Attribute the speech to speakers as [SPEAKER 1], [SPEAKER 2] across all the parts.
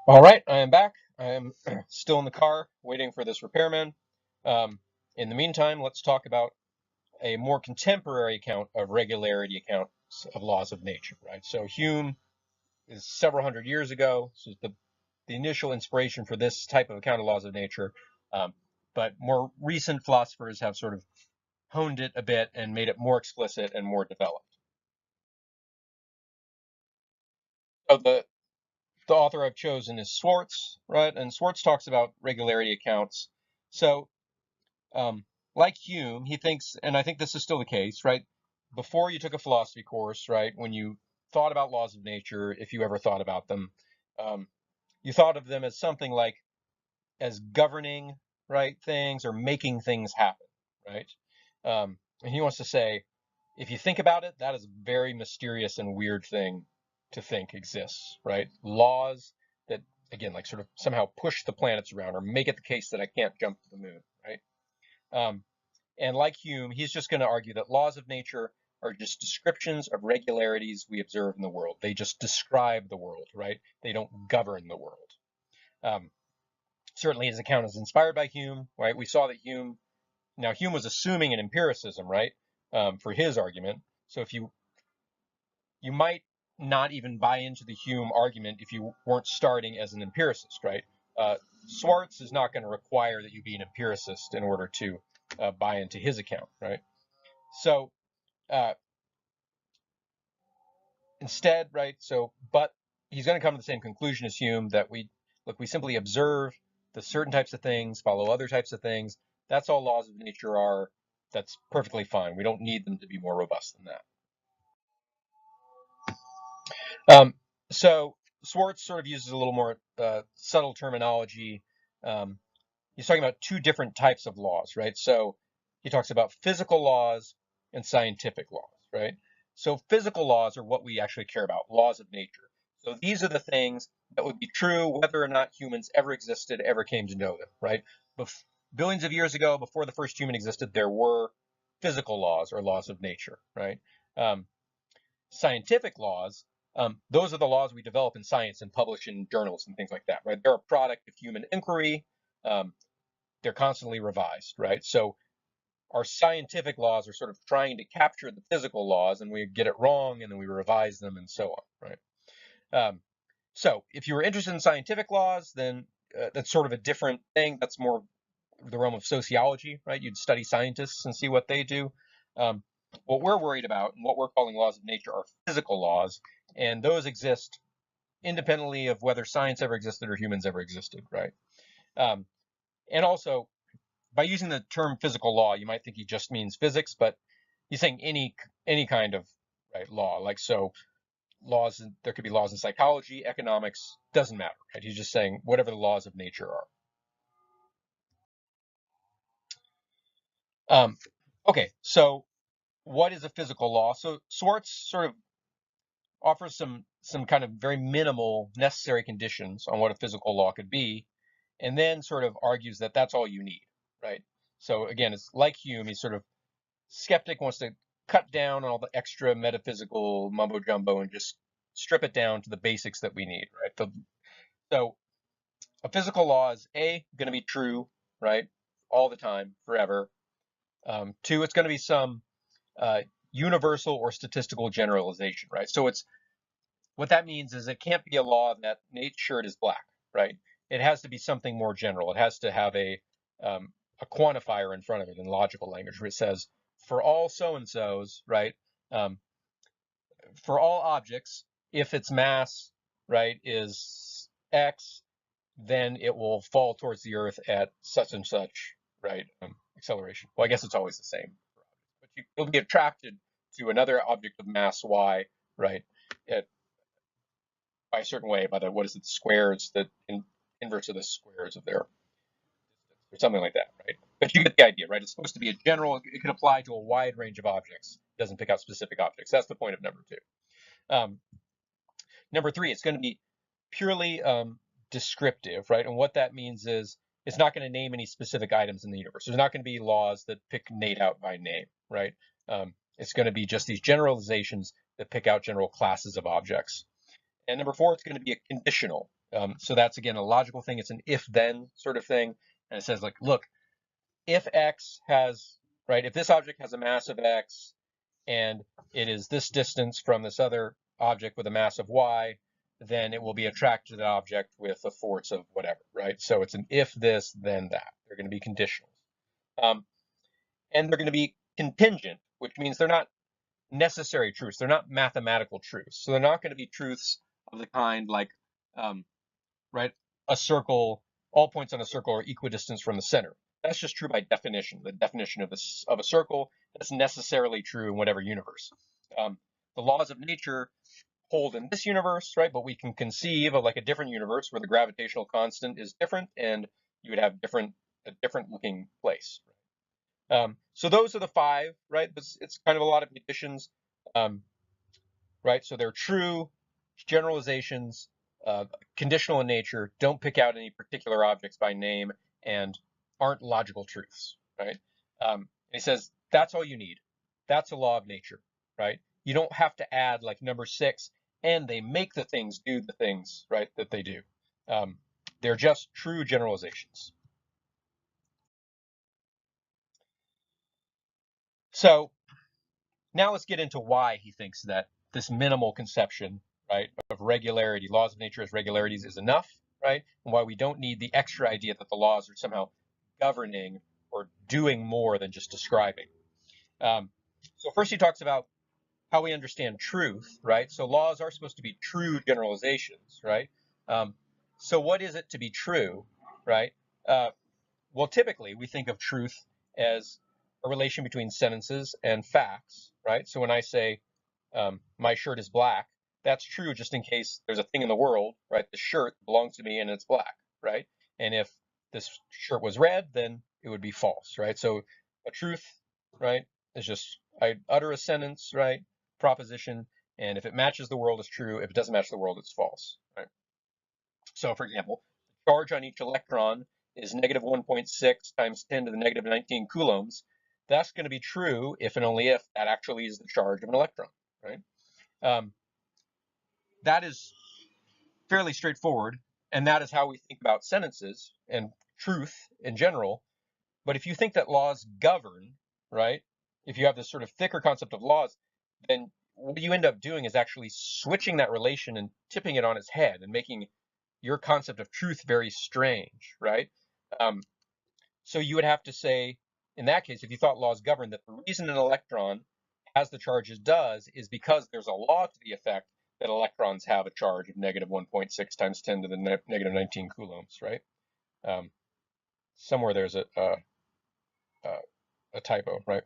[SPEAKER 1] All right, I am back. I am still in the car waiting for this repairman. Um, in the meantime, let's talk about a more contemporary account of regularity accounts of laws of nature, right? So Hume is several hundred years ago. This is the initial inspiration for this type of account of laws of nature. Um, but more recent philosophers have sort of honed it a bit and made it more explicit and more developed. So the author I've chosen is Swartz, right? And Swartz talks about regularity accounts. So Um, like Hume, he thinks, and I think this is still the case, right? Before you took a philosophy course, right, when you thought about laws of nature, if you ever thought about them, um, you thought of them as something like as governing, right, things or making things happen, right? And he wants to say, if you think about it, that is a very mysterious and weird thing to think exists, right? Laws that, again, like sort of somehow push the planets around or make it the case that I can't jump to the moon, right? Um, and like Hume, he's just going to argue that laws of nature are just descriptions of regularities we observe in the world. They just describe the world, right? They don't govern the world. Um, Certainly his account is inspired by Hume, right? We saw that Hume was assuming an empiricism, right? For his argument. So if you might not even buy into the Hume argument if you weren't starting as an empiricist, right? Uh, Swartz is not going to require that you be an empiricist in order to buy into his account, right? So uh, instead, right? But he's going to come to the same conclusion as Hume that we simply observe the certain types of things, follow other types of things. That's all laws of nature are. That's perfectly fine. We don't need them to be more robust than that. So Swartz sort of uses a little more subtle terminology. Um, he's talking about two different types of laws, right? So he talks about physical laws and scientific laws, right? So physical laws are what we actually care about, laws of nature. So these are the things that would be true whether or not humans ever existed, ever came to know them, right? Billions of years ago, before the first human existed, there were physical laws or laws of nature, right? Um, Scientific laws, those are the laws we develop in science and publish in journals and things like that, right? They're a product of human inquiry. Um, they're constantly revised, right? So our scientific laws are sort of trying to capture the physical laws, and we get it wrong, and then we revise them, and so on, right? Um, so if you were interested in scientific laws, then that's sort of a different thing. That's more the realm of sociology, right? You'd study scientists and see what they do. Um, what we're worried about and what we're calling laws of nature are physical laws, and those exist independently of whether science ever existed or humans ever existed, right? Um, and also, by using the term physical law, you might think he just means physics, but he's saying any kind of right law. Like so, there could be laws in psychology, economics, doesn't matter. Right? He's just saying whatever the laws of nature are. Um, okay, so what is a physical law? So Swartz sort of offers some kind of very minimal necessary conditions on what a physical law could be, and then sort of argues that that's all you need, right? So again, it's like Hume. He's sort of skeptic wants to cut down on all the extra metaphysical mumbo jumbo and just strip it down to the basics that we need, right? So a physical law is going to be true, right, all the time, forever. Two, it's going to be some uh, universal or statistical generalization, right? So it's what that means is it can't be a law that Nate's shirt is black, right? It has to be something more general. It has to have a quantifier in front of it in logical language where it says for all so and so's, right? Um, for all objects, if its mass, right, is x, then it will fall towards the Earth at such and such, right, acceleration. Well, I guess it's always the same, but you'll be attracted to another object of mass y, right, at by a certain way, by the what is it, squares, the inverse of the squares of their or something like that, right? But you get the idea, right? It's supposed to be a general. It can apply to a wide range of objects. It doesn't pick out specific objects. That's the point of number two. Um, Number three, it's going to be purely descriptive, right? And what that means is it's not going to name any specific items in the universe. There's not going to be laws that pick Nate out by name, right? It's going to be just these generalizations that pick out general classes of objects. And number four, it's going to be a conditional. So that's, again, a logical thing. It's an if-then sort of thing. And it says, like, look, if X has, right, if this object has a mass of X and it is this distance from this other object with a mass of Y, then it will be attracted to the object with a force of whatever, right? So it's an if this, then that. They're going to be conditionals. And they're going to be contingent, which means they're not necessary truths. They're not mathematical truths. So they're not going to be truths of the kind like, right, a circle, all points on a circle are equidistant from the center. That's just true by definition. The definition of a circle, that's necessarily true in whatever universe. The laws of nature hold in this universe, right? But we can conceive of like a different universe where the gravitational constant is different and you would have a different looking place. So those are the five, right? It's kind of a lot of conditions, right? So they're true generalizations, conditional in nature, don't pick out any particular objects by name, and aren't logical truths, right? And he says that's all you need. That's a law of nature, right? You don't have to add like number six, and they make the things do the things, right, that they do. They're just true generalizations. So now let's get into why he thinks that this minimal conception, right, of regularity, laws of nature as regularities is enough, right? And why we don't need the extra idea that the laws are somehow governing or doing more than just describing. So first he talks about how we understand truth, right? So laws are supposed to be true generalizations, right? Um, so what is it to be true, right? Uh, well, typically we think of truth as a relation between sentences and facts, right? So when I say my shirt is black, that's true just in case there's a thing in the world, right? The shirt belongs to me and it's black, right? And if this shirt was red, then it would be false, right? So a truth, right, is just I utter a sentence, right, proposition, and if it matches the world, it's true. If it doesn't match the world, it's false, right? So, for example, the charge on each electron is negative 1.6 times 10 to the negative 19 coulombs. That's going to be true if and only if that actually is the charge of an electron, right? Um, that is fairly straightforward, and that is how we think about sentences and truth in general. But if you think that laws govern, right, if you have this sort of thicker concept of laws, then what you end up doing is actually switching that relation and tipping it on its head and making your concept of truth very strange, right? Um, so you would have to say, in that case, if you thought laws govern, that the reason an electron has the charge it does is because there's a law to the effect that electrons have a charge of negative 1.6 times 10 to the negative 19 coulombs, right? Um, somewhere there's a typo, right?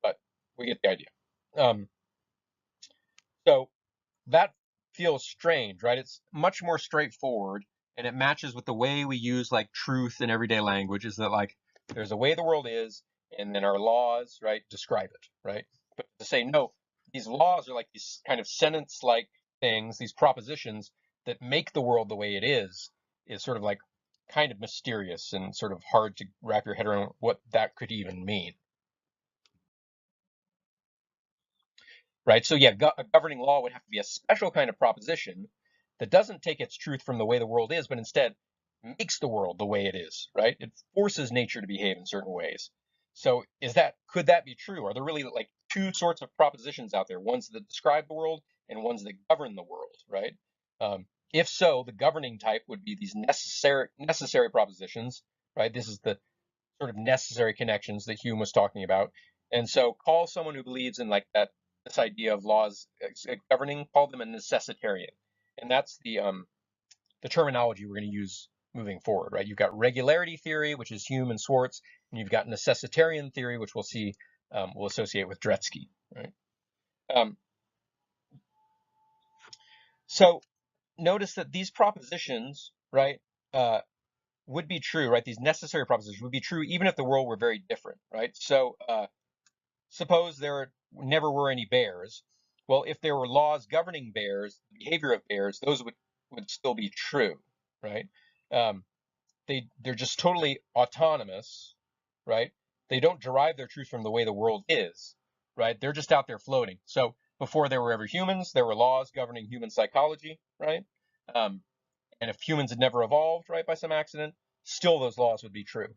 [SPEAKER 1] But we get the idea. So that feels strange, right? It's much more straightforward and it matches with the way we use like truth in everyday language is that like there's a way the world is and then our laws, right, describe it, right? But to say no, these laws are like these kind of sentence like things, these propositions that make the world the way it is sort of like kind of mysterious and sort of hard to wrap your head around what that could even mean. Right? So yeah, a governing law would have to be a special kind of proposition that doesn't take its truth from the way the world is, but instead makes the world the way it is, right? It forces nature to behave in certain ways. So could that be true? Are there really like two sorts of propositions out there, ones that describe the world and ones that govern the world, right? If so, the governing type would be these necessary propositions, right? This is the sort of necessary connections that Hume was talking about. And so call someone who believes in like that this idea of laws governing, call them a necessitarian. And that's the terminology we're going to use moving forward, right? You've got regularity theory, which is Hume and Swartz, and you've got necessitarian theory, which we'll see we'll associate with Dretske, right? Um, so notice that these propositions, right, would be true, right? These necessary propositions would be true even if the world were very different, right? So suppose there never were any bears. Well, if there were laws governing bears, the behavior of bears, those would still be true, right? Um, they're just totally autonomous, right? They don't derive their truth from the way the world is, right? They're just out there floating. So before there were ever humans, there were laws governing human psychology, right? Um, and if humans had never evolved, right, by some accident, still those laws would be true,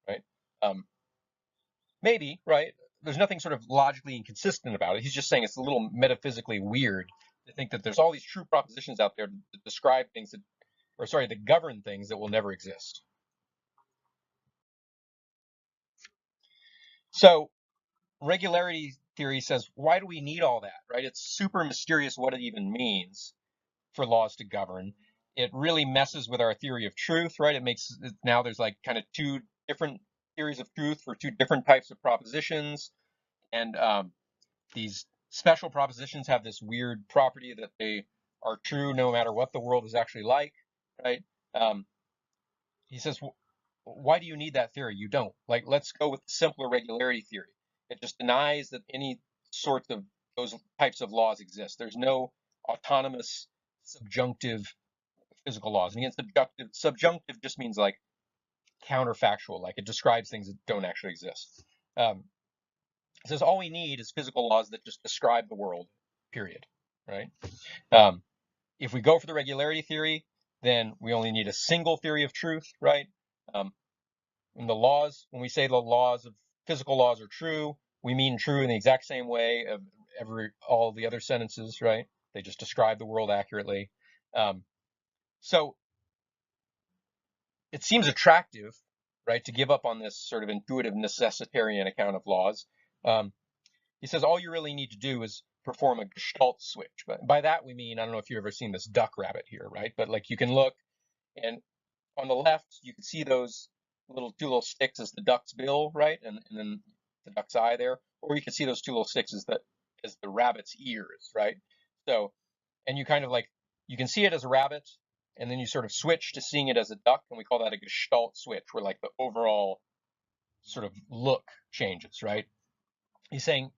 [SPEAKER 1] right? Um, maybe, right? There's nothing sort of logically inconsistent about it. He's just saying it's a little metaphysically weird to think that there's all these true propositions out there that describe things that, or sorry, that govern things that will never exist. So regularity theory says, why do we need all that, right? It's super mysterious what it even means for laws to govern. It really messes with our theory of truth, right? It makes now there's like kind of two different theories of truth for two different types of propositions, and these special propositions have this weird property that they are true no matter what the world is actually like, right? Um, he says, why do you need that theory? You don't. Like, let's go with the simpler regularity theory. It just denies that any sorts of those types of laws exist. There's no autonomous, subjunctive physical laws. And again, subjunctive just means like counterfactual, like it describes things that don't actually exist. It says all we need is physical laws that just describe the world, period, right? Um, if we go for the regularity theory, then we only need a single theory of truth, right? Um, and the laws, when we say the laws of physical laws are true, we mean true in the exact same way of all the other sentences, right? They just describe the world accurately. Um, so it seems attractive, right, to give up on this sort of intuitive necessitarian account of laws. Um, he says all you really need to do is perform a Gestalt switch. But by that we mean, I don't know if you've ever seen this duck rabbit here, right? But like you can look, and on the left you can see those two little sticks as the duck's bill, right? And then the duck's eye there. Or you can see those two little sticks as the rabbit's ears, right? So, and you kind of like, you can see it as a rabbit, and then you sort of switch to seeing it as a duck, and we call that a Gestalt switch, where like the overall sort of look changes, right? He's saying,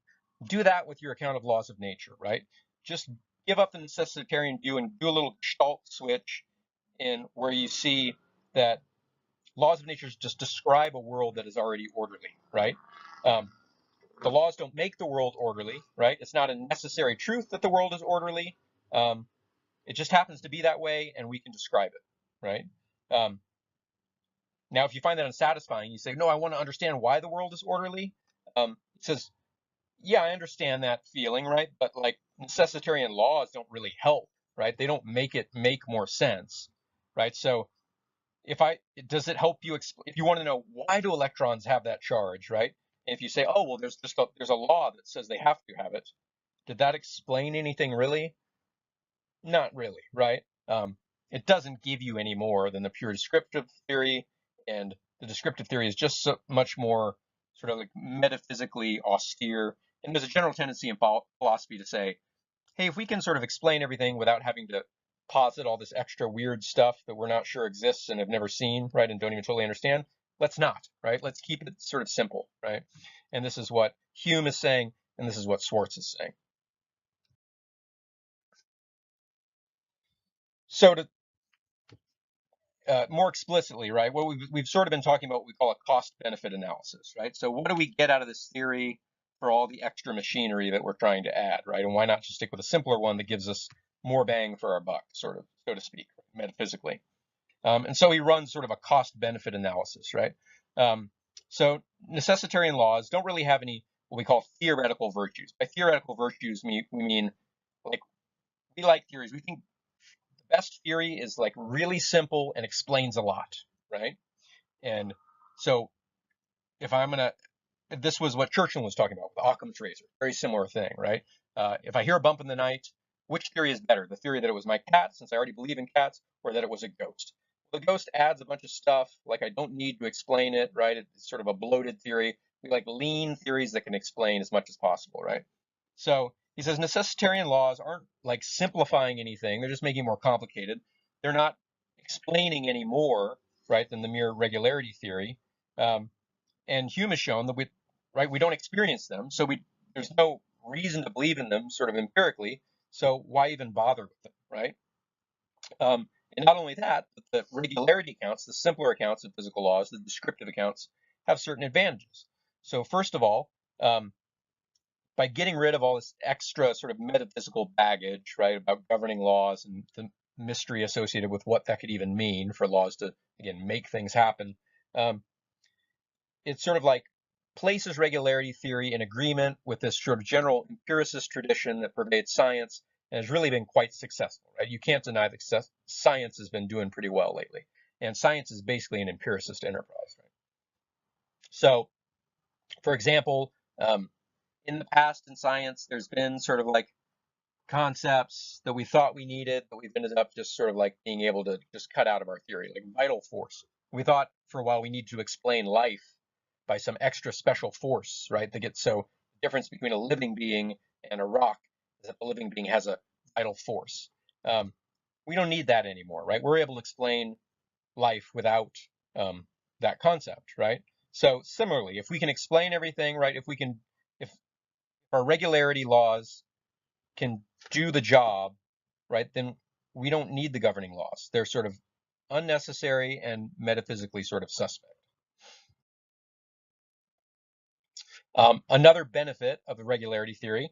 [SPEAKER 1] do that with your account of laws of nature, right? Just give up the necessitarian view and do a little Gestalt switch in where you see that laws of nature just describe a world that is already orderly, right? Um, the laws don't make the world orderly, right? It's not a necessary truth that the world is orderly. Um, it just happens to be that way, and we can describe it, right? Um, now, if you find that unsatisfying, you say, no, I want to understand why the world is orderly. It says, yeah, I understand that feeling, right? But like necessitarian laws don't really help, right? They don't make it make more sense, right? So does it help you, if you want to know why do electrons have that charge, right? And if you say, oh, well, there's a law that says they have to have it. Did that explain anything really? Not really, right? It doesn't give you any more than the pure descriptive theory, and the descriptive theory is just so much more sort of like metaphysically austere. And there's a general tendency in philosophy to say, hey, if we can sort of explain everything without having to posit all this extra weird stuff that we're not sure exists and have never seen, right, and don't even totally understand, let's not, right? Let's keep it sort of simple, right? And this is what Hume is saying, and this is what Swartz is saying. So to more explicitly, right? Well, we've sort of been talking about what we call a cost-benefit analysis, right? So what do we get out of this theory for all the extra machinery that we're trying to add, right? And why not just stick with a simpler one that gives us more bang for our buck, sort of, so to speak, metaphysically? And so he runs sort of a cost-benefit analysis, right? So necessitarian laws don't really have any what we call theoretical virtues. By theoretical virtues, we mean like we like theories. We think best theory is like really simple and explains a lot, right? And so if I'm gonna, this was what Churchill was talking about with Occam's razor, very similar thing, right? If I hear a bump in the night, which theory is better? The theory that it was my cat, since I already believe in cats, or that it was a ghost? The ghost adds a bunch of stuff, like I don't need to explain it, right? It's sort of a bloated theory. We like lean theories that can explain as much as possible, right? So he says necessitarian laws aren't like simplifying anything. They're just making it more complicated. They're not explaining any more, right, than the mere regularity theory. Um, and Hume has shown that we don't experience them, so there's no reason to believe in them sort of empirically. So why even bother with them, right? And not only that, but the regularity accounts, the simpler accounts of physical laws, the descriptive accounts, have certain advantages. So first of all, um, by getting rid of all this extra sort of metaphysical baggage, right, about governing laws and the mystery associated with what that could even mean for laws to, again, make things happen, um, it's sort of like places regularity theory in agreement with this sort of general empiricist tradition that pervades science and has really been quite successful, right? You can't deny that science has been doing pretty well lately. And science is basically an empiricist enterprise, right? So, for example, in the past in science, there's been sort of like concepts that we thought we needed, but we've ended up just sort of like being able to just cut out of our theory, like vital force. We thought for a while we need to explain life by some extra special force, right? That gets so the difference between a living being and a rock is that the living being has a vital force. Um, we don't need that anymore, right? We're able to explain life without that concept, right? So similarly, if we can explain everything, right? If our regularity laws can do the job, right, then we don't need the governing laws. They're sort of unnecessary and metaphysically sort of suspect. Another benefit of the regularity theory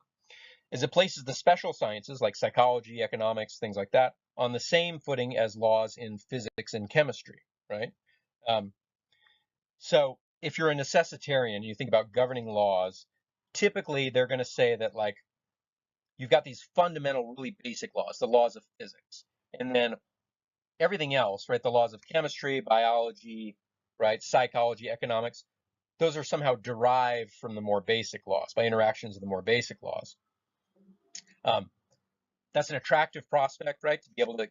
[SPEAKER 1] is it places the special sciences like psychology, economics, things like that on the same footing as laws in physics and chemistry, right? Um, so if you're a necessitarian and you think about governing laws, typically they're going to say that like you've got these fundamental, really basic laws, the laws of physics, and then everything else, right? The laws of chemistry, biology, right? Psychology, economics, those are somehow derived from the more basic laws by interactions of the more basic laws. Um, that's an attractive prospect, right? To be able to,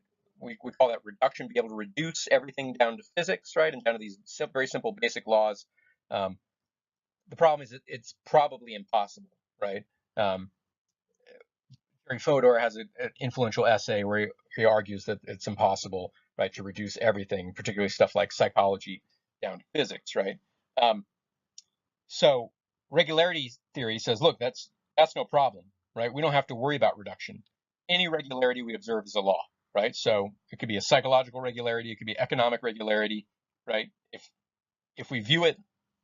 [SPEAKER 1] we call that reduction, be able to reduce everything down to physics, right? And down to these very simple basic laws. Um, the problem is that it's probably impossible, right? Um, Jerry Fodor has an influential essay where he argues that it's impossible, right, to reduce everything, particularly stuff like psychology, down to physics, right? Um, so regularity theory says, look, that's no problem, right? We don't have to worry about reduction. Any regularity we observe is a law, right? So it could be a psychological regularity, it could be economic regularity, right? If we view it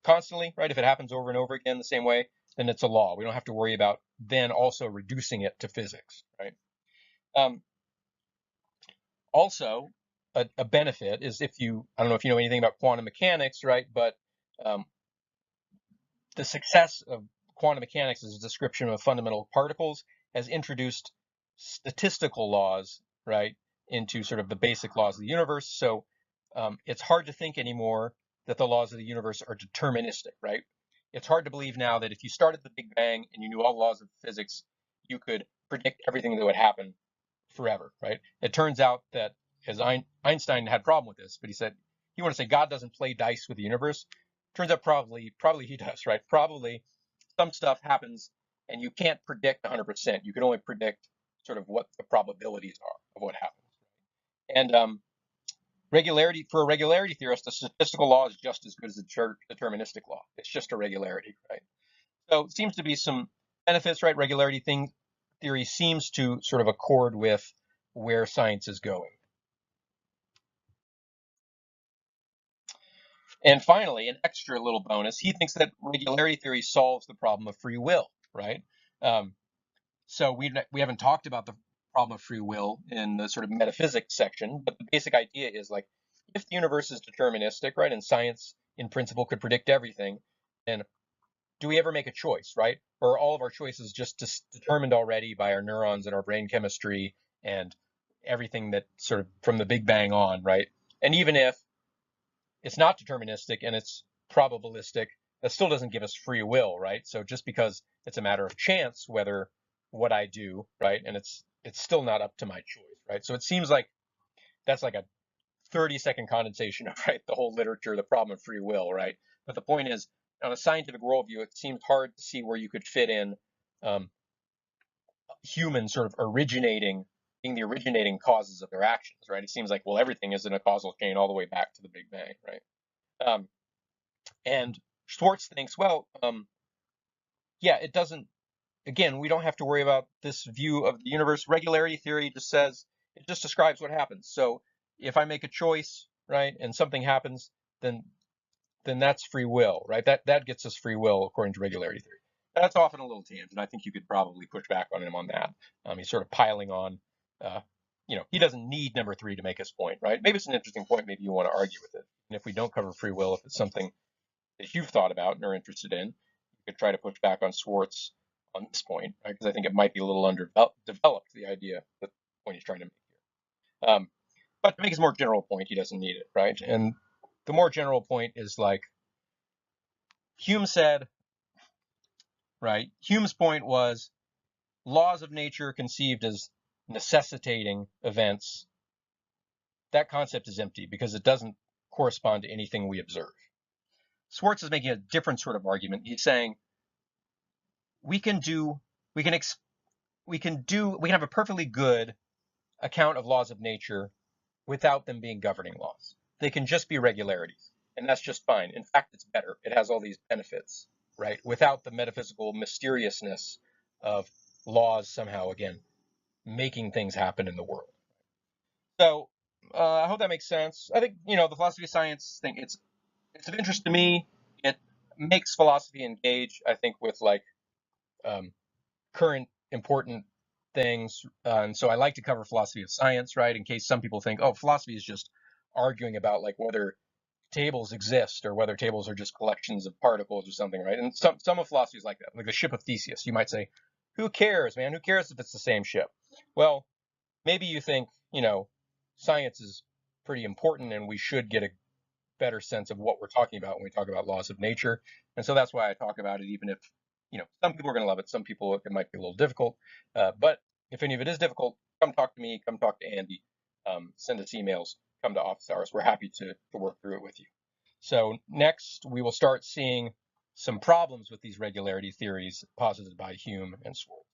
[SPEAKER 1] constantly, right, if it happens over and over again the same way, then it's a law. We don't have to worry about then also reducing it to physics, right? Um, Also, a benefit is if you, I don't know if you know anything about quantum mechanics, right? But um, the success of quantum mechanics as a description of fundamental particles has introduced statistical laws, right, into sort of the basic laws of the universe. So it's hard to think anymore that the laws of the universe are deterministic, right? It's hard to believe now that if you started the Big Bang and you knew all the laws of physics, you could predict everything that would happen forever, right? It turns out that as Einstein had a problem with this, but he said he wanted to say God doesn't play dice with the universe. Turns out probably he does, right? Probably some stuff happens and you can't predict 100%. You can only predict sort of what the probabilities are of what happens. And regularity for a regularity theorist, a statistical law is just as good as a deterministic law. It's just a regularity, right? So it seems to be some benefits, right? Theory seems to sort of accord with where science is going. And finally, an extra little bonus, he thinks that regularity theory solves the problem of free will, right? Um, so we haven't talked about the problem of free will in the sort of metaphysics section, but the basic idea is like if the universe is deterministic, right, and science in principle could predict everything, then do we ever make a choice, right? Or are all of our choices just determined already by our neurons and our brain chemistry and everything that sort of from the Big Bang on, right? And even if it's not deterministic and it's probabilistic, that still doesn't give us free will, right? So just because it's a matter of chance whether what I do, right, and it's still not up to my choice, right? So it seems like that's like a 30-second condensation of right the whole literature, the problem of free will, right? But the point is, on a scientific worldview, it seems hard to see where you could fit in um, humans sort of being the originating causes of their actions, right? It seems like well, everything is in a causal chain all the way back to the Big Bang, right? Um, And Schwartz thinks, well, yeah, it doesn't, again, we don't have to worry about this view of the universe. Regularity theory just says, it just describes what happens. So if I make a choice, right, and something happens, then that's free will, right? That gets us free will according to regularity theory. That's often a little tangent. I think you could probably push back on him on that. He's sort of piling on. Uh, he doesn't need number three to make his point, right? Maybe it's an interesting point. Maybe you want to argue with it. And if we don't cover free will, if it's something that you've thought about and are interested in, you could try to push back on Swartz on this point, right? Because I think it might be a little underdeveloped, the idea, the point he's trying to make here. But to make his more general point, he doesn't need it, right? And the more general point is like Hume said, right? Hume's point was laws of nature conceived as necessitating events. That concept is empty because it doesn't correspond to anything we observe. Swartz is making a different sort of argument. He's saying we can do, we can, we can do, we can have a perfectly good account of laws of nature without them being governing laws. They can just be regularities, and that's just fine. In fact, it's better. It has all these benefits, right? Without the metaphysical mysteriousness of laws somehow, again, making things happen in the world. So I hope that makes sense. I think, the philosophy of science thing, it's of interest to me. It makes philosophy engage, I think, with like um, current important things. And so I like to cover philosophy of science, right? In case some people think, oh, philosophy is just arguing about like whether tables exist or whether tables are just collections of particles or something, right? And some of philosophy is like that, like the ship of Theseus. You might say, who cares, man? Who cares if it's the same ship? Well, maybe you think, science is pretty important and we should get a better sense of what we're talking about when we talk about laws of nature. And so that's why I talk about it, even if, some people are going to love it. Some people, it might be a little difficult. But if any of it is difficult, come talk to me, come talk to Andy, send us emails, come to office hours. We're happy to work through it with you. So next, we will start seeing some problems with these regularity theories posited by Hume and Swartz.